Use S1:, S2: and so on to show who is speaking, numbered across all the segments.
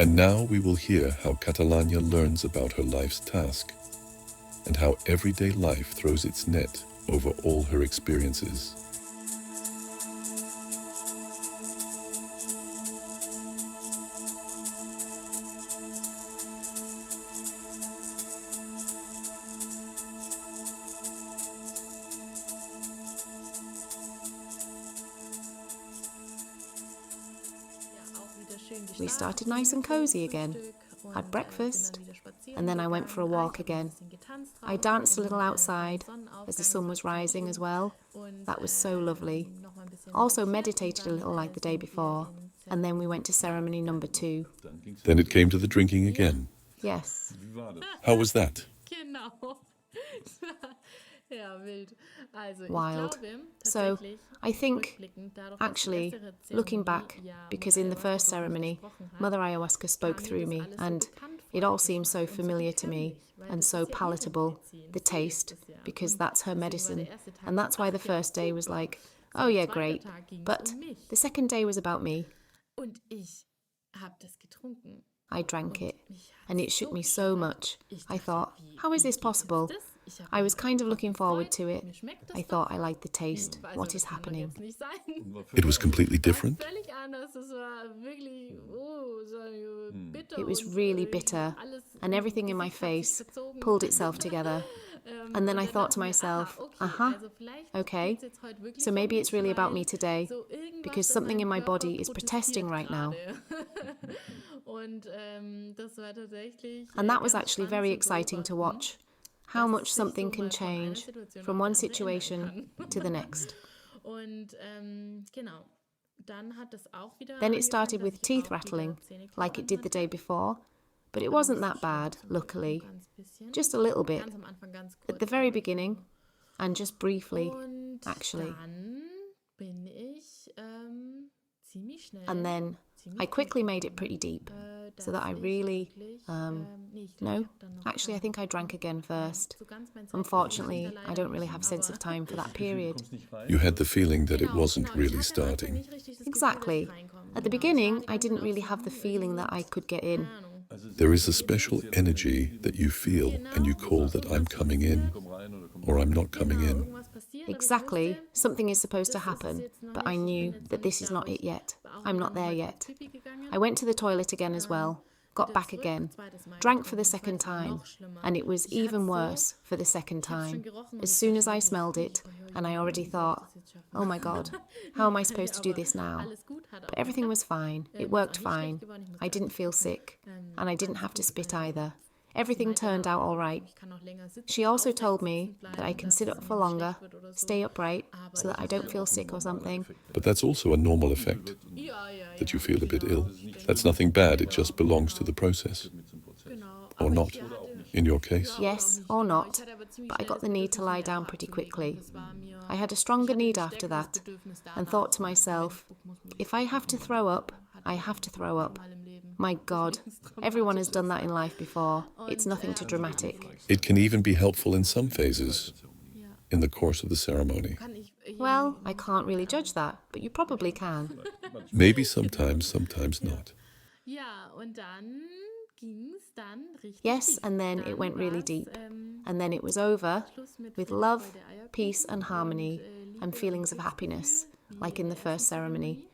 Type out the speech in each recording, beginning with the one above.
S1: And now we will hear how Katalanya learns about her life's task and how everyday life throws its net over all her experiences.
S2: We started nice and cozy again, had breakfast, and then I went for a walk again. I danced a little outside as the sun was rising as well. That was so lovely. Also meditated a little like the day before, and then we went to ceremony number 2.
S1: Then it came to the drinking again.
S2: Yes.
S1: How was that?
S2: Wild. So I think, actually, looking back, because in the first ceremony, Mother Ayahuasca spoke through me, and it all seemed so familiar to me and so palatable, the taste, because that's her medicine. And that's why the first day was like, oh yeah, great. But the second day was about me. I drank it, and it shook me so much. I thought, how is this possible? I was kind of looking forward to it. I thought I liked the taste. What is happening?
S1: It was completely different?
S2: It was really bitter, and everything in my face pulled itself together. And then I thought to myself, okay, so maybe it's really about me today, because something in my body is protesting right now. And that was actually very exciting to watch, how much something can change from one situation to the next. Then it started with teeth rattling, like it did the day before, but it wasn't that bad, luckily. Just a little bit, at the very beginning, and just briefly, actually. And then I quickly made it pretty deep, so that I really, no, actually I think I drank again first. Unfortunately, I don't really have sense of time for that period.
S1: You had the feeling that it wasn't really starting.
S2: Exactly. At the beginning, I didn't really have the feeling that I could get in.
S1: There is a special energy that you feel, and you call that I'm coming in, or I'm not coming in.
S2: Exactly. Something is supposed to happen, but I knew that this is not it yet. I'm not there yet. I went to the toilet again as well, got back again, drank for the second time, and it was even worse for the second time. As soon as I smelled it, and I already thought, oh my God, how am I supposed to do this now? But everything was fine. It worked fine. I didn't feel sick, and I didn't have to spit either. Everything turned out all right. She also told me that I can sit up for longer, stay upright, so that I don't feel sick or something.
S1: But that's also a normal effect, that you feel a bit ill. That's nothing bad, it just belongs to the process. Or not, in your case.
S2: Yes, or not, but I got the need to lie down pretty quickly. I had a stronger need after that, and thought to myself, if I have to throw up, I have to throw up. My God, everyone has done that in life before. It's nothing too dramatic.
S1: It can even be helpful in some phases, in the course of the ceremony.
S2: Well, I can't really judge that, but you probably can.
S1: Maybe sometimes, sometimes not.
S2: Yes, and then it went really deep. And then it was over with love, peace and harmony and feelings of happiness, like in the first ceremony.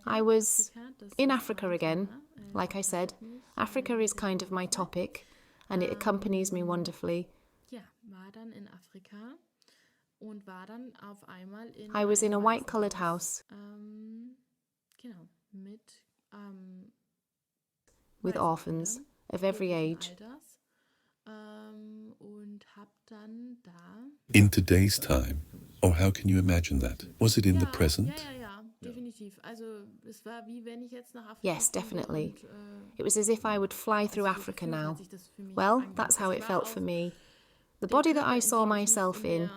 S2: I was in Africa again. Like I said, Africa is kind of my topic, and it accompanies me wonderfully. I was in a white-coloured house with orphans of every age.
S1: In today's time, or how can you imagine that? Was it in the present?
S2: Yes, definitely. It was as if I would fly through Africa now. Well, that's how it felt for me. The body that I saw myself in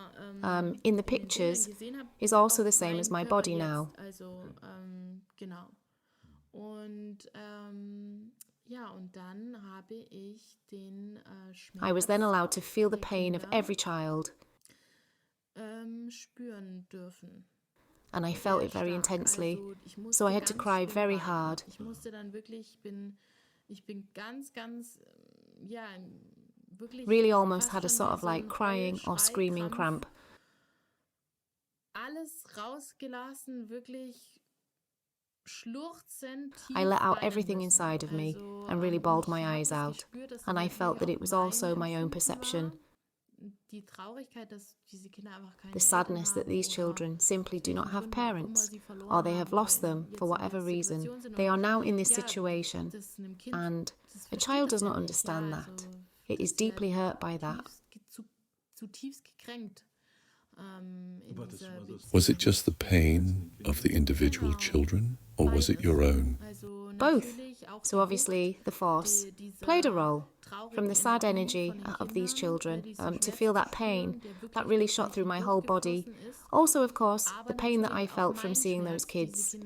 S2: the pictures, is also the same as my body now. I was then allowed to feel the pain of every child. and I felt it very intensely, so I had to cry very hard. Really almost had a sort of like crying or screaming cramp. I let out everything inside of me and really bawled my eyes out, and I felt that it was also my own perception. The sadness that these children simply do not have parents, or they have lost them for whatever reason. They are now in this situation, and a child does not understand that. It is deeply hurt by that.
S1: Was it just the pain of the individual children, or was it your own?
S2: Both. So obviously the force played a role. From the sad energy of these children, to feel that pain, that really shot through my whole body. Also, of course, the pain that I felt from seeing those kids.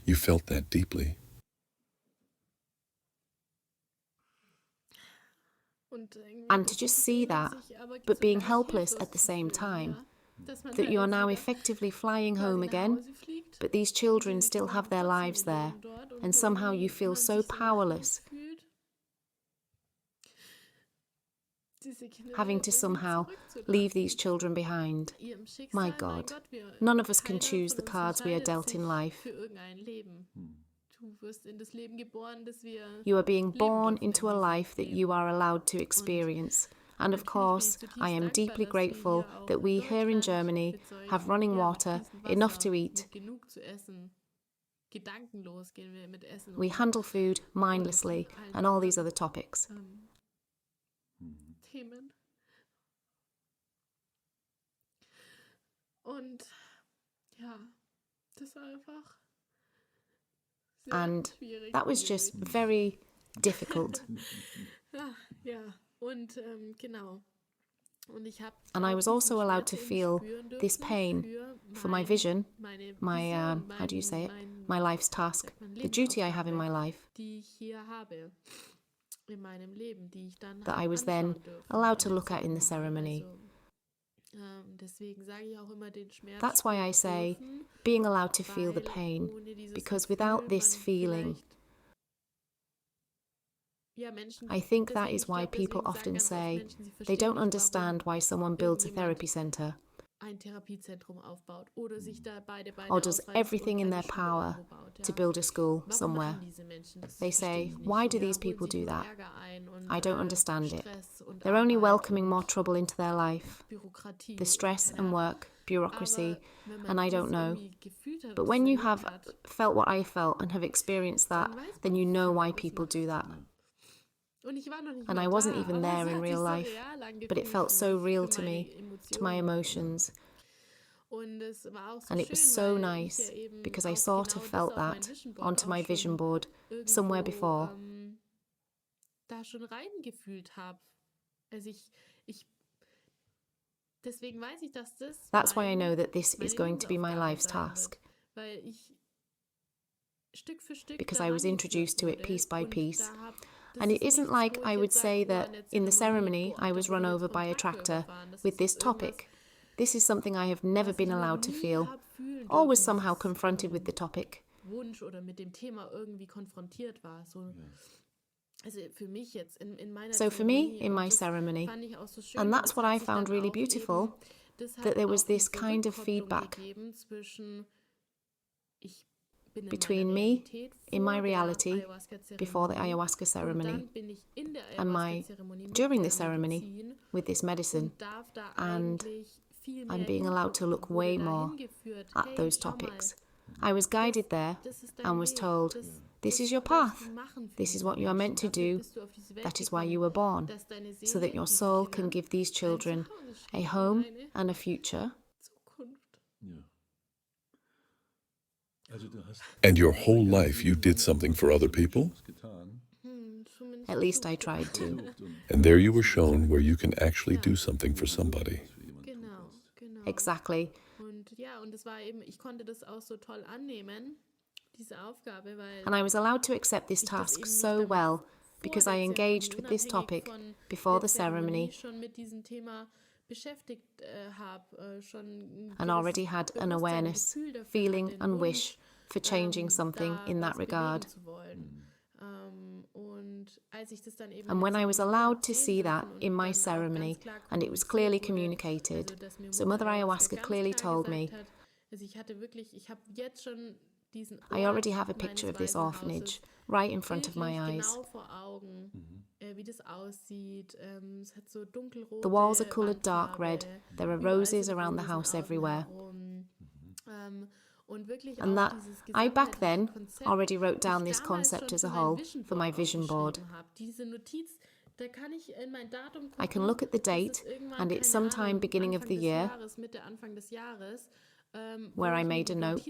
S1: You felt that deeply.
S2: And to just see that, but being helpless at the same time, that you are now effectively flying home again, but these children still have their lives there, and somehow you feel so powerless, having to somehow leave these children behind. My God, none of us can choose the cards we are dealt in life. You are being born into a life that you are allowed to experience. And of course, I am deeply grateful that we here in Germany have running water, enough to eat. We handle food mindlessly, and all these other topics. And that was just very difficult. And I was also allowed to feel this pain for my vision, my, my life's task, the duty I have in my life, that I was then allowed to look at in the ceremony. That's why I say being allowed to feel the pain, because without this feeling, I think that is why people often say they don't understand why someone builds a therapy centre or does everything in their power to build a school somewhere. They say, why do these people do that? I don't understand it. They're only welcoming more trouble into their life. The stress and work, bureaucracy, and I don't know. But when you have felt what I felt and have experienced that, then you know why people do that. And I wasn't even there in real life, but it felt so real to me, to my emotions. And it was so nice, because I sort of felt that onto my vision board somewhere before. That's why I know that this is going to be my life's task, because I was introduced to it piece by piece. And it isn't like I would say that in the ceremony I was run over by a tractor with this topic. This is something I have never been allowed to feel, or was somehow confronted with the topic. So for me, in my ceremony, and that's what I found really beautiful, that there was this kind of feedback between me in my reality before the ayahuasca ceremony and during the ceremony with this medicine, and I'm being allowed to look way more at those topics. I was guided there and was told, this is your path, this is what you are meant to do, that is why you were born, so that your soul can give these children a home and a future.
S1: And your whole life you did something for other people?
S2: At least I tried to.
S1: And there you were shown where you can actually do something for somebody.
S2: Exactly. And I was allowed to accept this task so well because I engaged with this topic before the ceremony and already had an awareness, feeling and wish for changing something in that regard. And when I was allowed to see that in my ceremony, and it was clearly communicated, so Mother Ayahuasca clearly told me, I already have a picture of this orphanage right in front of my eyes. The walls are coloured dark red. There are roses around the house everywhere. And that I back then already wrote down this concept as a whole for my vision board. I can look at the date, and it's sometime beginning of the year where I made a note.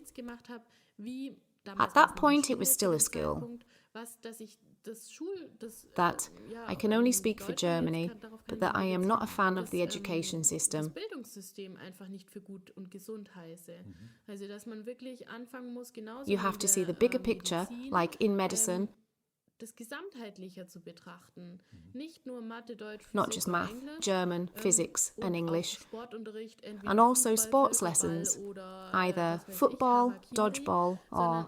S2: At that point, it was still a school. That I can only speak for Germany, but that I am not a fan of the education system. You have to see the bigger picture, like in medicine, not just math, German, physics and English, and also sports lessons, either football, dodgeball or,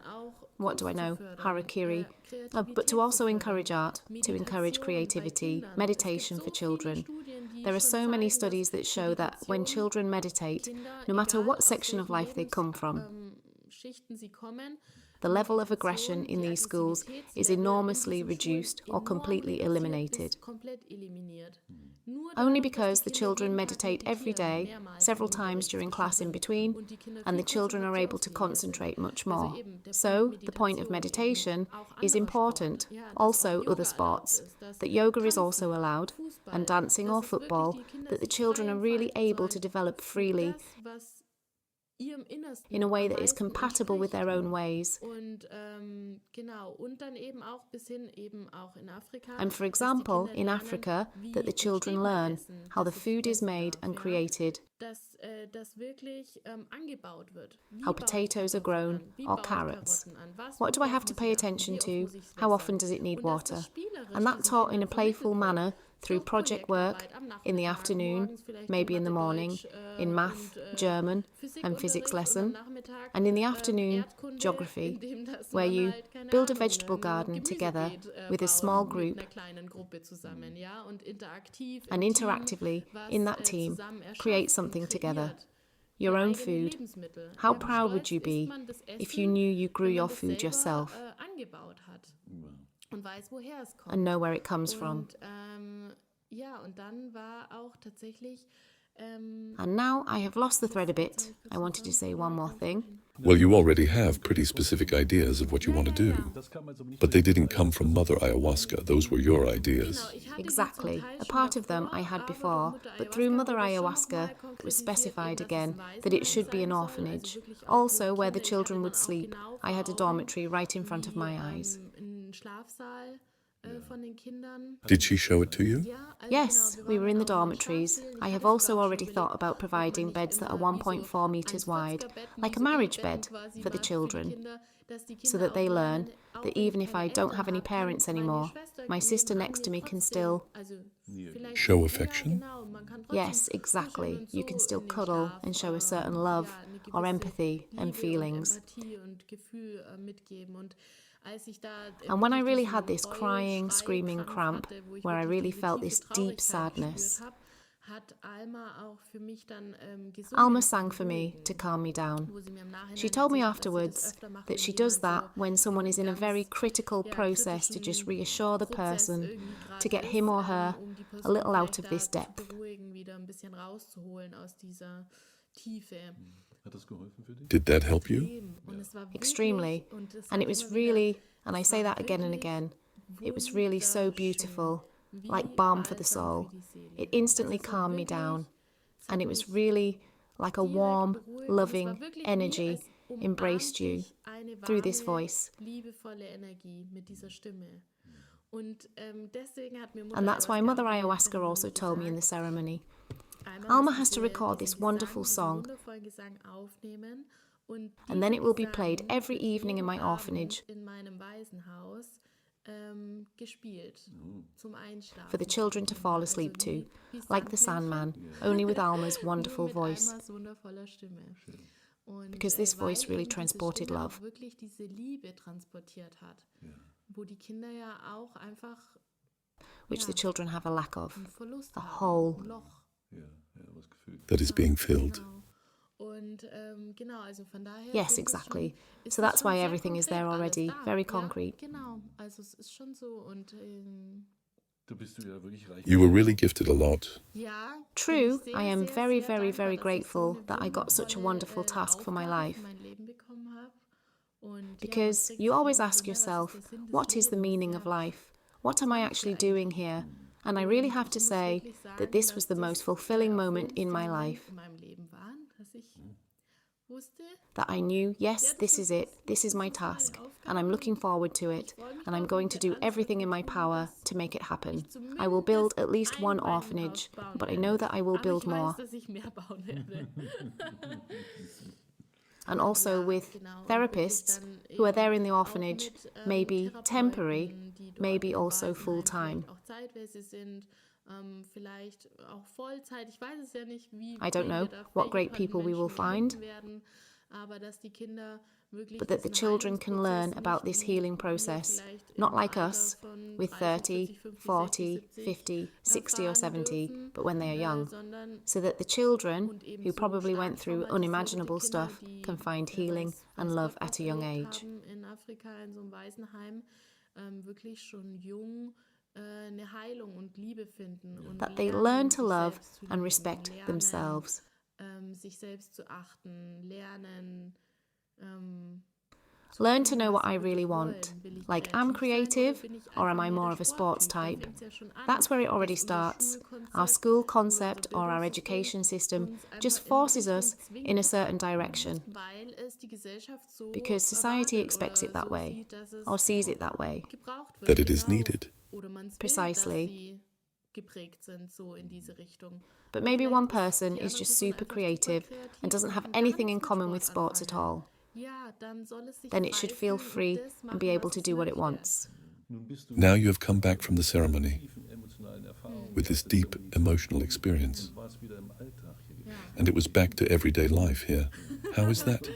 S2: what do I know, harakiri, but to also encourage art, to encourage creativity, meditation for children. There are so many studies that show that when children meditate, no matter what section of life they come from, the level of aggression in these schools is enormously reduced or completely eliminated. Only because the children meditate every day, several times during class in between, and the children are able to concentrate much more. So, the point of meditation is important. Also, other sports, that yoga is also allowed, and dancing or football, that the children are really able to develop freely in a way that is compatible with their own ways. And for example, in Africa, that the children learn how the food is made and created, how potatoes are grown or carrots. What do I have to pay attention to? How often does it need water? And that taught in a playful manner through project work in the afternoon, maybe in the morning, in math, German and physics lesson, and in the afternoon, geography, where you build a vegetable garden together with a small group, and interactively, in that team, create something together. Your own food. How proud would you be if you knew you grew your food yourself and know where it comes from? And now I have lost the thread a bit. I wanted to say one more thing.
S1: Well, you already have pretty specific ideas of what you want to do. But they didn't come from Mother Ayahuasca. Those were your ideas.
S2: Exactly. A part of them I had before, but through Mother Ayahuasca it was specified again that it should be an orphanage. Also, where the children would sleep, I had a dormitory right in front of my eyes.
S1: Did she show it to you?
S2: Yes, we were in the dormitories. I have also already thought about providing beds that are 1.4 metres wide, like a marriage bed for the children, so that they learn that even if I don't have any parents anymore, my sister next to me can still
S1: show affection?
S2: Yes, exactly. You can still cuddle and show a certain love or empathy and feelings. And when I really had this crying, screaming cramp, where I really felt this deep sadness, Alma sang for me to calm me down. She told me afterwards that she does that when someone is in a very critical process to just reassure the person, to get him or her a little out of this depth.
S1: Did that help you?
S2: Extremely. And it was really, and I say that again and again, it was really so beautiful, like balm for the soul. It instantly calmed me down. And it was really like a warm, loving energy embraced you through this voice. And that's why Mother Ayahuasca also told me in the ceremony Alma has to record this wonderful song, and then it will be played every evening in my orphanage for the children to fall asleep to, like the Sandman, only with Alma's wonderful voice. Because this voice really transported love. Which the children have a lack of. A hole.
S1: That is being filled.
S2: Yes, exactly. So that's why everything is there already, very concrete.
S1: You were really gifted a lot.
S2: True, I am very, very, very grateful that I got such a wonderful task for my life. Because you always ask yourself, what is the meaning of life? What am I actually doing here? And I really have to say that this was the most fulfilling moment in my life. That I knew, yes, this is it, this is my task, and I'm looking forward to it, and I'm going to do everything in my power to make it happen. I will build at least one orphanage, but I know that I will build more. And also with therapists who are there in the orphanage, maybe temporary, maybe also full-time. I don't know what great people we will find, but that the children can learn about this healing process, not like us, with 30, 40, 50, 60 or 70, but when they are young, so that the children, who probably went through unimaginable stuff, can find healing and love at a young age. That they learn to love and respect themselves. Learn to know what I really want. Like, I'm creative, or am I more of a sports type? That's where it already starts. Our school concept or our education system just forces us in a certain direction. Because society expects it that way, or sees it that way.
S1: That it is needed.
S2: Precisely. But maybe one person is just super creative and doesn't have anything in common with sports at all. Then it should feel free and be able to do what it wants.
S1: Now you have come back from the ceremony with this deep emotional experience. And it was back to everyday life here. How is that?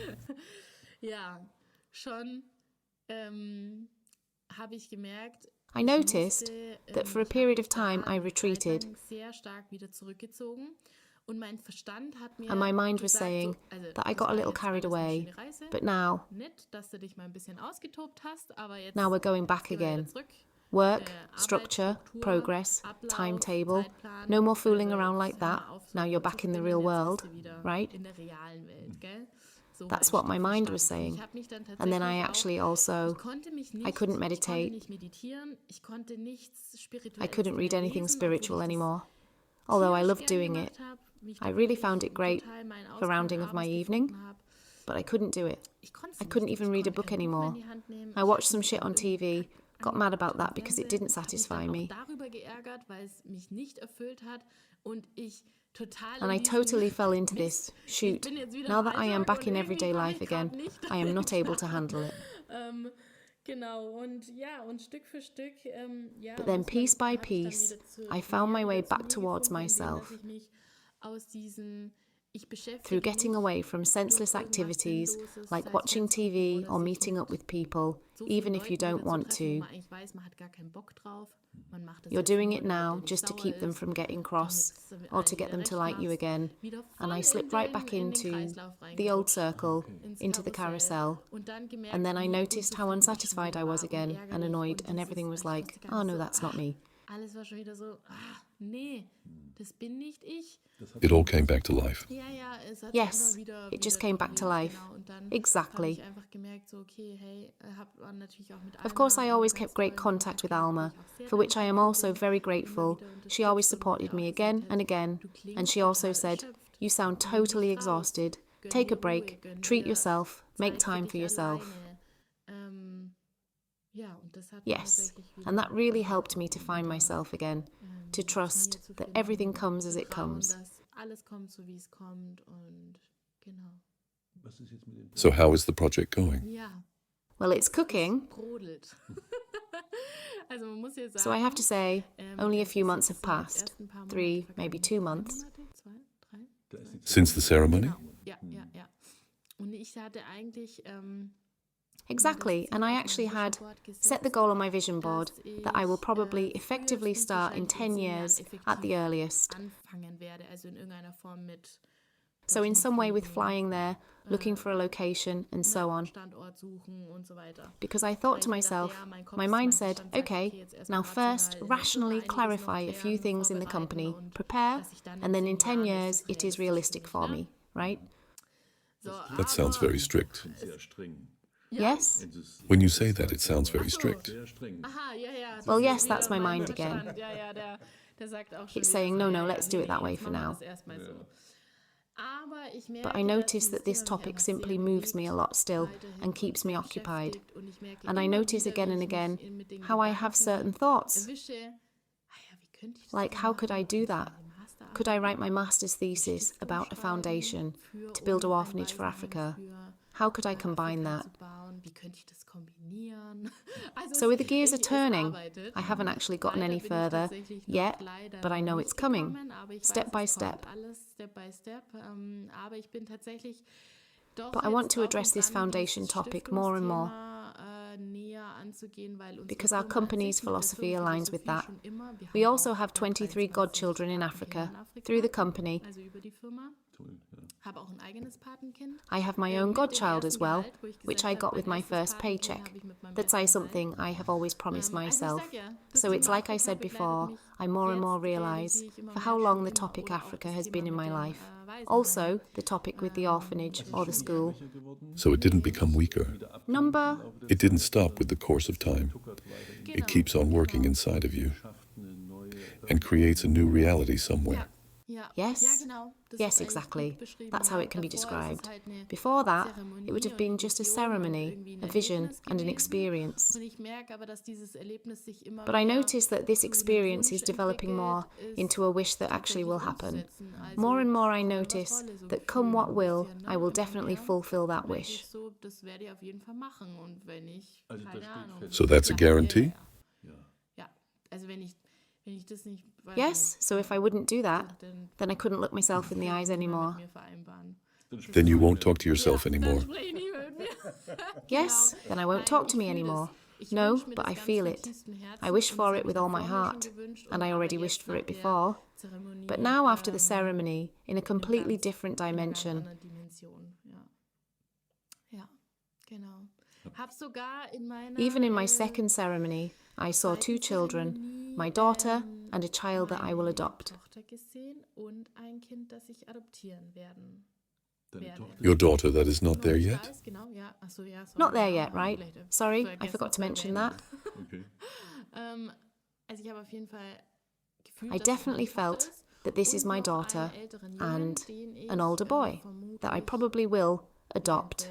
S2: I noticed that for a period of time I retreated, and my mind was saying that I got a little carried away, but now we're going back again. Work, structure, progress, timetable, no more fooling around like that. Now you're back in the real world, right? That's what my mind was saying. And then I actually also, I couldn't meditate. I couldn't read anything spiritual anymore. Although I loved doing it. I really found it great for rounding of my evening, but I couldn't do it. I couldn't even read a book anymore. I watched some shit on TV, got mad about that because it didn't satisfy me. And I totally fell into this. Shoot, now that I am back in everyday life again, I am not able to handle it. But then piece by piece, I found my way back towards myself. Through getting away from senseless activities like watching TV or meeting up with people, even if you don't want to. You're doing it now just to keep them from getting cross or to get them to like you again. And I slipped right back into the old circle, into the carousel. And then I noticed how unsatisfied I was again and annoyed, and everything was like, oh no, that's not me.
S1: It all came back to life.
S2: Yes, it just came back to life. Exactly. Of course, I always kept great contact with Alma, for which I am also very grateful. She always supported me again and again, and she also said, "You sound totally exhausted. Take a break, treat yourself, make time for yourself." Yes, and that really helped me to find myself again, to trust that everything comes as it comes,
S1: So how is the project going?
S2: Well, it's cooking. So I have to say, only a few months have passed. 3, maybe 2 months.
S1: Since the ceremony?
S2: Exactly, and I actually had set the goal on my vision board that I will probably effectively start in 10 years at the earliest. So in some way with flying there, looking for a location and so on. Because I thought to myself, my mind said, okay, now first rationally clarify a few things in the company, prepare, and then in 10 years it is realistic for me, right?
S1: That sounds very strict.
S2: Yes?
S1: When you say that, it sounds very strict.
S2: Well, yes, that's my mind again. It's saying, no, let's do it that way for now. But I notice that this topic simply moves me a lot still and keeps me occupied. And I notice again and again how I have certain thoughts. Like, how could I do that? Could I write my master's thesis about a foundation to build an orphanage for Africa? How could I combine that? So the gears are turning. I haven't actually gotten any further yet, but I know it's coming, step by step. But I want to address this foundation topic more and more, because our company's philosophy aligns with that. We also have 23 godchildren in Africa through the company. I have my own godchild as well, which I got with my first paycheck. That's something I have always promised myself. So it's like I said before, I more and more realise for how long the topic Africa has been in my life. Also, the topic with the orphanage or the school.
S1: So it didn't become weaker.
S2: Number?
S1: It didn't stop with the course of time. It keeps on working inside of you and creates a new reality somewhere.
S2: Yes. Yes, exactly. That's how it can be described. Before that, it would have been just a ceremony, a vision, and an experience. But I notice that this experience is developing more into a wish that actually will happen. More and more I notice that come what will, I will definitely fulfill that wish.
S1: So that's a guarantee?
S2: Yes, so if I wouldn't do that, then I couldn't look myself in the eyes anymore.
S1: Then you won't talk to yourself anymore.
S2: Yes, then I won't talk to me anymore. No, but I feel it. I wish for it with all my heart, and I already wished for it before. But now after the ceremony, in a completely different dimension. Even in my second ceremony, I saw 2 children, my daughter and a child that I will adopt.
S1: Your daughter that is not there yet?
S2: Not there yet, right? Sorry, I forgot to mention that. I definitely felt that this is my daughter and an older boy that I probably will adopt.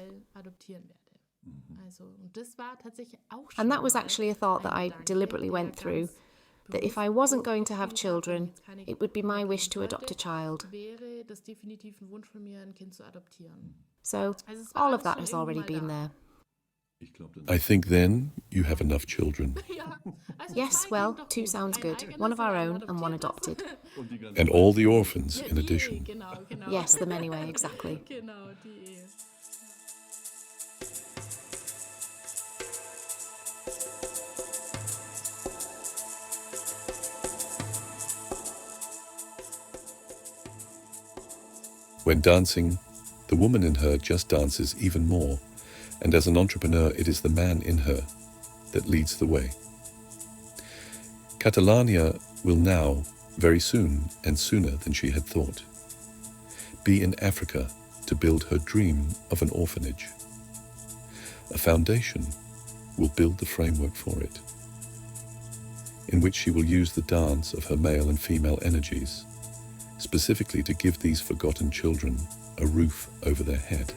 S2: And that was actually a thought that I deliberately went through, that if I wasn't going to have children, it would be my wish to adopt a child. So all of that has already been there.
S1: I think then you have enough children.
S2: Yes, well, 2 sounds good. 1 of our own and 1 adopted.
S1: And all the orphans in addition.
S2: Yes, them anyway, exactly.
S1: When dancing, the woman in her just dances even more, and as an entrepreneur, it is the man in her that leads the way. Katalanya will now, very soon, and sooner than she had thought, be in Africa to build her dream of an orphanage. A foundation will build the framework for it, in which she will use the dance of her male and female energies, specifically to give these forgotten children a roof over their head.